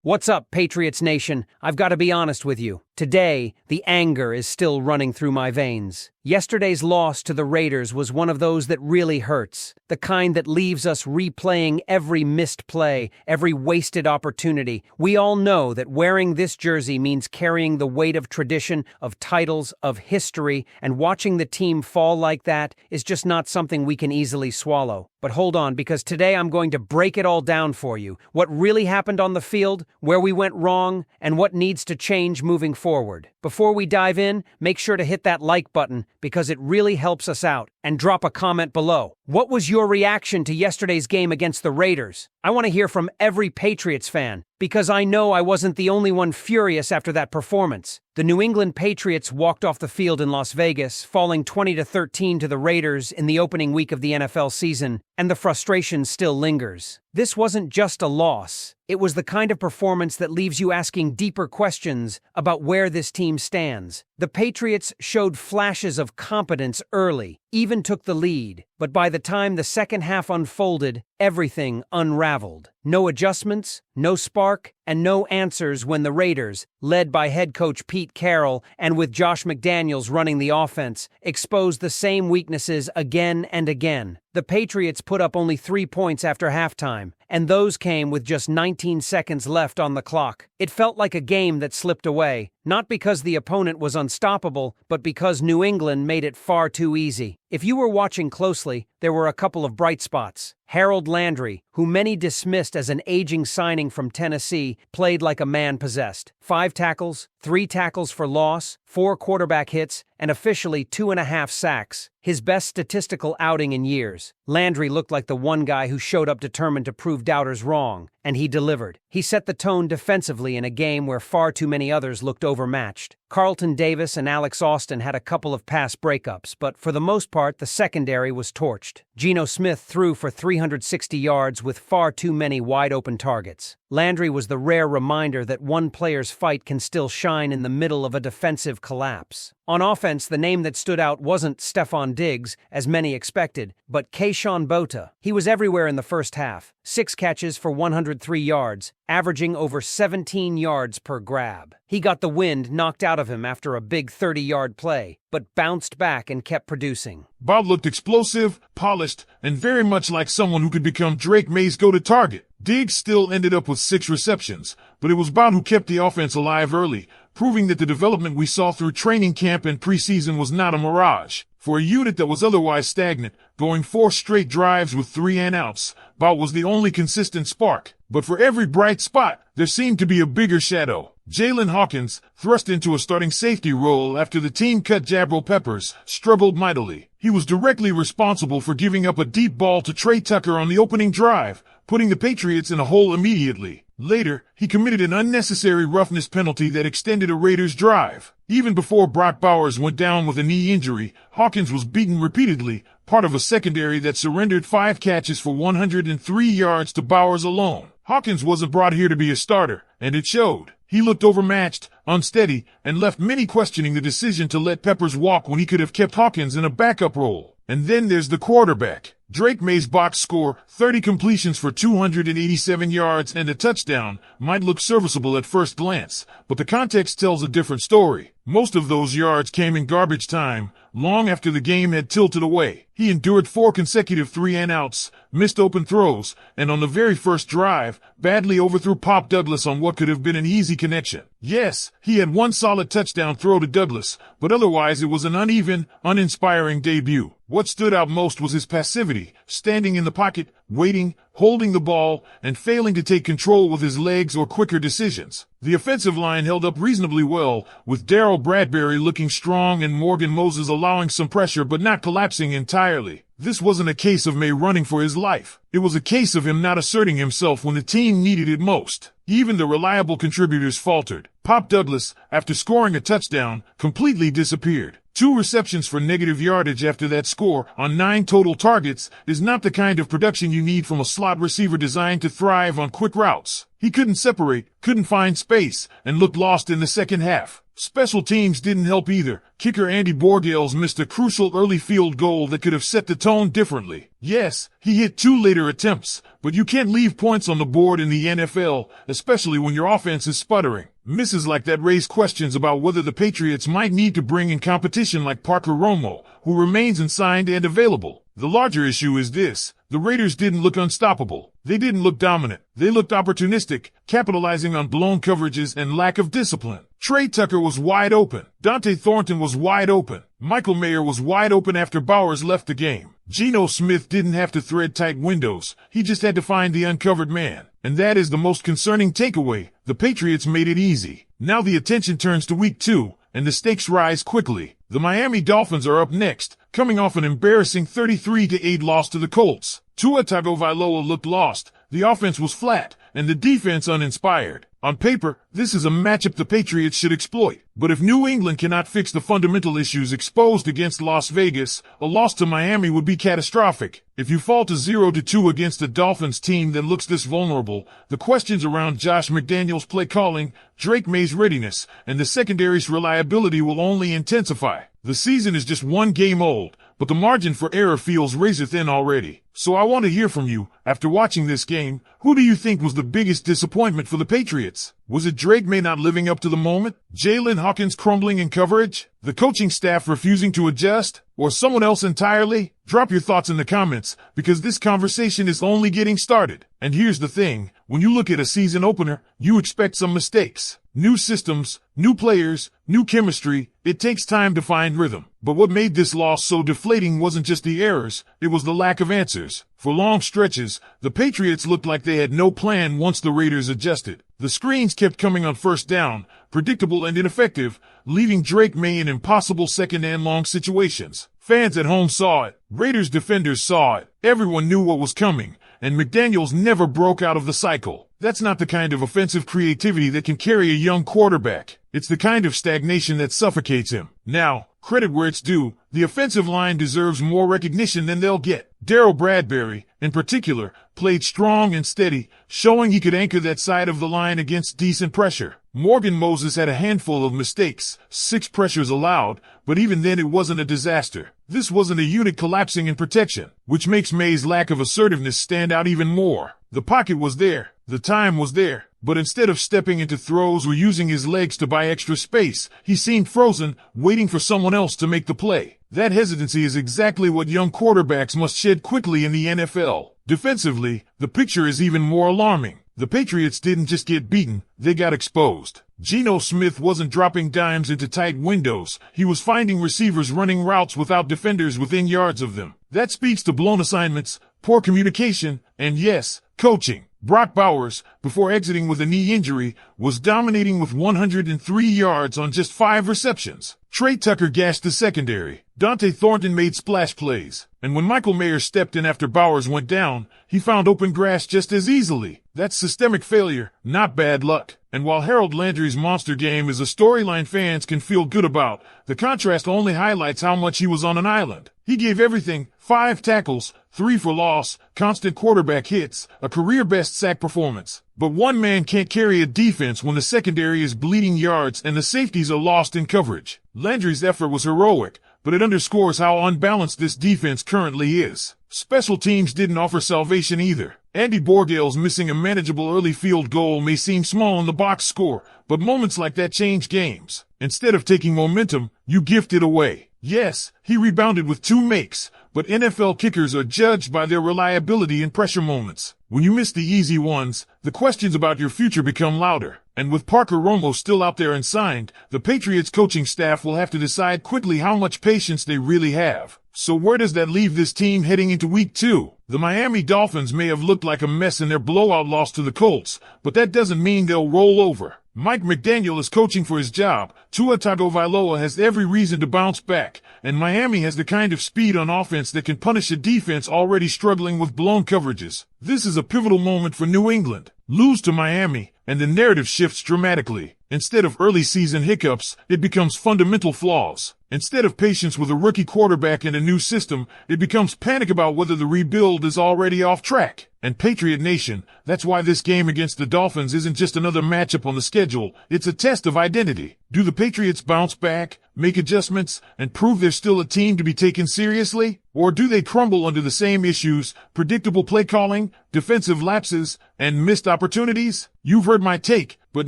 What's up, Patriots Nation? I've got to be honest with you. Today, the anger is still running through my veins. Yesterday's loss to the Raiders was one of those that really hurts. The kind that leaves us replaying every missed play, every wasted opportunity. We all know that wearing this jersey means carrying the weight of tradition, of titles, of history, and watching the team fall like that is just not something we can easily swallow. But hold on, because today I'm going to break it all down for you. What really happened on the field, where we went wrong, and what needs to change moving forward. Before we dive in, make sure to hit that like button because it really helps us out, and drop a comment below. What was your reaction to yesterday's game against the Raiders? I want to hear from every Patriots fan, because I know I wasn't the only one furious after that performance. The New England Patriots walked off the field in Las Vegas, falling 20-13 to the Raiders in the opening week of the NFL season, and the frustration still lingers. This wasn't just a loss. It was the kind of performance that leaves you asking deeper questions about where this team stands. The Patriots showed flashes of competence early, even took the lead, but by the time the second half unfolded, everything unraveled. No adjustments, no spark, and no answers when the Raiders, led by head coach Pete Carroll and with Josh McDaniels running the offense, exposed the same weaknesses again and again. The Patriots put up only 3 points after halftime, and those came with just 19 seconds left on the clock. It felt like a game that slipped away, not because the opponent was unstoppable, but because New England made it far too easy. If you were watching closely, there were a couple of bright spots. Harold Landry, who many dismissed as an aging signing from Tennessee, played like a man possessed. 5 tackles, 3 tackles for loss, 4 quarterback hits, and officially 2.5 sacks. His best statistical outing in years. Landry looked like the one guy who showed up determined to prove doubters wrong, and he delivered. He set the tone defensively in a game where far too many others looked overmatched. Carlton Davis and Alex Austin had a couple of pass breakups, but for the most part, the secondary was torched. Geno Smith threw for 360 yards with far too many wide-open targets. Landry was the rare reminder that one player's fight can still shine in the middle of a defensive collapse. On offense, the name that stood out wasn't Stephon Diggs, as many expected, but Kayshon Boutte. He was everywhere in the first half. 6 catches for 103 yards, averaging over 17 yards per grab. He got the wind knocked out of him after a big 30-yard play, but bounced back and kept producing. Bob looked explosive, polished, and very much like someone who could become Drake May's go-to target. Diggs still ended up with 6 receptions, but it was Bob who kept the offense alive early, proving that the development we saw through training camp and preseason was not a mirage. For a unit that was otherwise stagnant, going 4 straight drives with 3 and outs, Bob was the only consistent spark. But for every bright spot, there seemed to be a bigger shadow. Jalen Hawkins, thrust into a starting safety role after the team cut Jabril Peppers, struggled mightily. He was directly responsible for giving up a deep ball to Trey Tucker on the opening drive, putting the Patriots in a hole immediately. Later, he committed an unnecessary roughness penalty that extended a Raiders drive. Even before Brock Bowers went down with a knee injury, Hawkins was beaten repeatedly, part of a secondary that surrendered 5 catches for 103 yards to Bowers alone. Hawkins wasn't brought here to be a starter, and it showed. He looked overmatched, unsteady, and left many questioning the decision to let Peppers walk when he could have kept Hawkins in a backup role. And then there's the quarterback. Drake May's box score, 30 completions for 287 yards and a touchdown, might look serviceable at first glance, but the context tells a different story. Most of those yards came in garbage time, long after the game had tilted away. He endured 4 consecutive 3 and outs, missed open throws, and on the very first drive, badly overthrew Pop Douglas on what could have been an easy connection. Yes, he had 1 solid touchdown throw to Douglas, but otherwise it was an uneven, uninspiring debut. What stood out most was his passivity, standing in the pocket, waiting, holding the ball, and failing to take control with his legs or quicker decisions. The offensive line held up reasonably well, with Darryl Bradbury looking strong and Morgan Moses allowing some pressure but not collapsing entirely. This wasn't a case of Maye running for his life. It was a case of him not asserting himself when the team needed it most. Even the reliable contributors faltered. Pop Douglas, after scoring a touchdown, completely disappeared. 2 receptions for negative yardage after that score on 9 total targets is not the kind of production you need from a slot receiver designed to thrive on quick routes. He couldn't separate, couldn't find space, and looked lost in the second half. Special teams didn't help either. Kicker Andy Borgales missed a crucial early field goal that could have set the tone differently. Yes, he hit 2 later attempts, but you can't leave points on the board in the NFL, especially when your offense is sputtering. Misses like that raise questions about whether the Patriots might need to bring in competition like Parker Romo, who remains unsigned and available. The larger issue is this: the Raiders didn't look unstoppable. They didn't look dominant. They looked opportunistic, capitalizing on blown coverages and lack of discipline. Trey Tucker was wide open. Dante Thornton was wide open. Michael Mayer was wide open after Bowers left the game. Geno Smith didn't have to thread tight windows. He just had to find the uncovered man. And that is the most concerning takeaway. The Patriots made it easy. Now the attention turns to week 2, and the stakes rise quickly. The Miami Dolphins are up next, coming off an embarrassing 33-8 loss to the Colts. Tua Tagovailoa looked lost, the offense was flat, and the defense uninspired. On paper, this is a matchup the Patriots should exploit. But if New England cannot fix the fundamental issues exposed against Las Vegas, a loss to Miami would be catastrophic. If you fall to 0-2 against a Dolphins team that looks this vulnerable, the questions around Josh McDaniels' play calling, Drake May's readiness, and the secondary's reliability will only intensify. The season is just one game old, but the margin for error feels razor thin already. So I want to hear from you. After watching this game, who do you think was the biggest disappointment for the Patriots? Was it Drake May not living up to the moment? Jalen Hawkins crumbling in coverage? The coaching staff refusing to adjust? Or someone else entirely? Drop your thoughts in the comments, because this conversation is only getting started. And here's the thing, when you look at a season opener, you expect some mistakes. New systems, new players, new chemistry. It takes time to find rhythm. But what made this loss so deflating wasn't just the errors, it was the lack of answers. For long stretches, the Patriots looked like they had no plan once the Raiders adjusted. The screens kept coming on first down, predictable and ineffective, leaving Drake May in impossible second and long situations. Fans at home saw it. Raiders defenders saw it. Everyone knew what was coming, and McDaniels never broke out of the cycle. That's not the kind of offensive creativity that can carry a young quarterback. It's the kind of stagnation that suffocates him. Now, credit where it's due, the offensive line deserves more recognition than they'll get. Darryl Bradbury, in particular, played strong and steady, showing he could anchor that side of the line against decent pressure. Morgan Moses had a handful of mistakes, 6 pressures allowed, but even then it wasn't a disaster. This wasn't a unit collapsing in protection, which makes Maye's lack of assertiveness stand out even more. The pocket was there, the time was there, but instead of stepping into throws or using his legs to buy extra space, he seemed frozen, waiting for someone else to make the play. That hesitancy is exactly what young quarterbacks must shed quickly in the NFL. Defensively, the picture is even more alarming. The Patriots didn't just get beaten, they got exposed. Geno Smith wasn't dropping dimes into tight windows, he was finding receivers running routes without defenders within yards of them. That speaks to blown assignments, poor communication, and yes, coaching. Brock Bowers, before exiting with a knee injury, was dominating with 103 yards on just 5 receptions. Trey Tucker gashed the secondary. Dante Thornton made splash plays. And when Michael Mayer stepped in after Bowers went down, he found open grass just as easily. That's systemic failure, not bad luck. And while Harold Landry's monster game is a storyline fans can feel good about, the contrast only highlights how much he was on an island. He gave everything: 5 tackles, 3 for loss, constant quarterback hits, a career-best sack performance. But one man can't carry a defense when the secondary is bleeding yards and the safeties are lost in coverage. Landry's effort was heroic, but it underscores how unbalanced this defense currently is. Special teams didn't offer salvation either. Andy Borgales missing a manageable early field goal may seem small in the box score, but moments like that change games. Instead of taking momentum, you gift it away. Yes, he rebounded with 2 makes, but NFL kickers are judged by their reliability in pressure moments. When you miss the easy ones, the questions about your future become louder. And with Parker Romo still out there unsigned, the Patriots coaching staff will have to decide quickly how much patience they really have. So where does that leave this team heading into week 2? The Miami Dolphins may have looked like a mess in their blowout loss to the Colts, but that doesn't mean they'll roll over. Mike McDaniel is coaching for his job. Tua Tagovailoa has every reason to bounce back, and Miami has the kind of speed on offense that can punish a defense already struggling with blown coverages. This is a pivotal moment for New England. Lose to Miami, and the narrative shifts dramatically. Instead of early season hiccups, it becomes fundamental flaws. Instead of patience with a rookie quarterback and a new system, it becomes panic about whether the rebuild is already off track. And Patriot Nation, that's why this game against the Dolphins isn't just another matchup on the schedule, it's a test of identity. Do the Patriots bounce back, make adjustments, and prove they're still a team to be taken seriously? Or do they crumble under the same issues, predictable play calling, defensive lapses, and missed opportunities? You've heard my take, but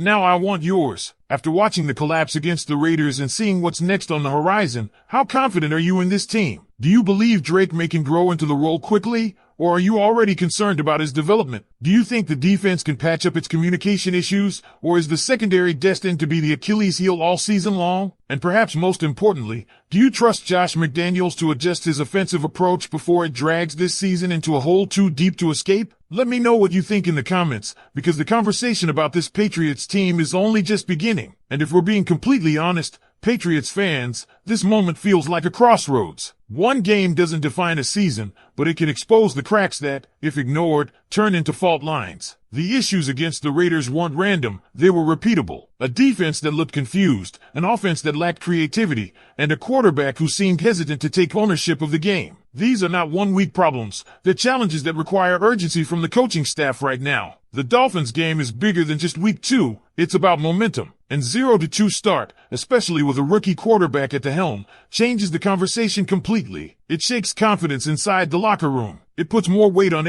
now I want yours. After watching the collapse against the Raiders and seeing what's next on the horizon, how confident are you in this team? Do you believe Drake Maye can grow into the role quickly? Or are you already concerned about his development? Do you think the defense can patch up its communication issues, or is the secondary destined to be the Achilles heel all season long? And perhaps most importantly, do you trust Josh McDaniels to adjust his offensive approach before it drags this season into a hole too deep to escape? Let me know what you think in the comments, because the conversation about this Patriots team is only just beginning. And if we're being completely honest, Patriots fans, this moment feels like a crossroads. One game doesn't define a season, but it can expose the cracks that, if ignored, turn into fault lines. The issues against the Raiders weren't random, they were repeatable. A defense that looked confused, an offense that lacked creativity, and a quarterback who seemed hesitant to take ownership of the game. These are not one-week problems, they're challenges that require urgency from the coaching staff right now. The Dolphins game is bigger than just week 2, it's about momentum. And 0-2 start, especially with a rookie quarterback at the helm, changes the conversation completely. It shakes confidence inside the locker room. It puts more weight on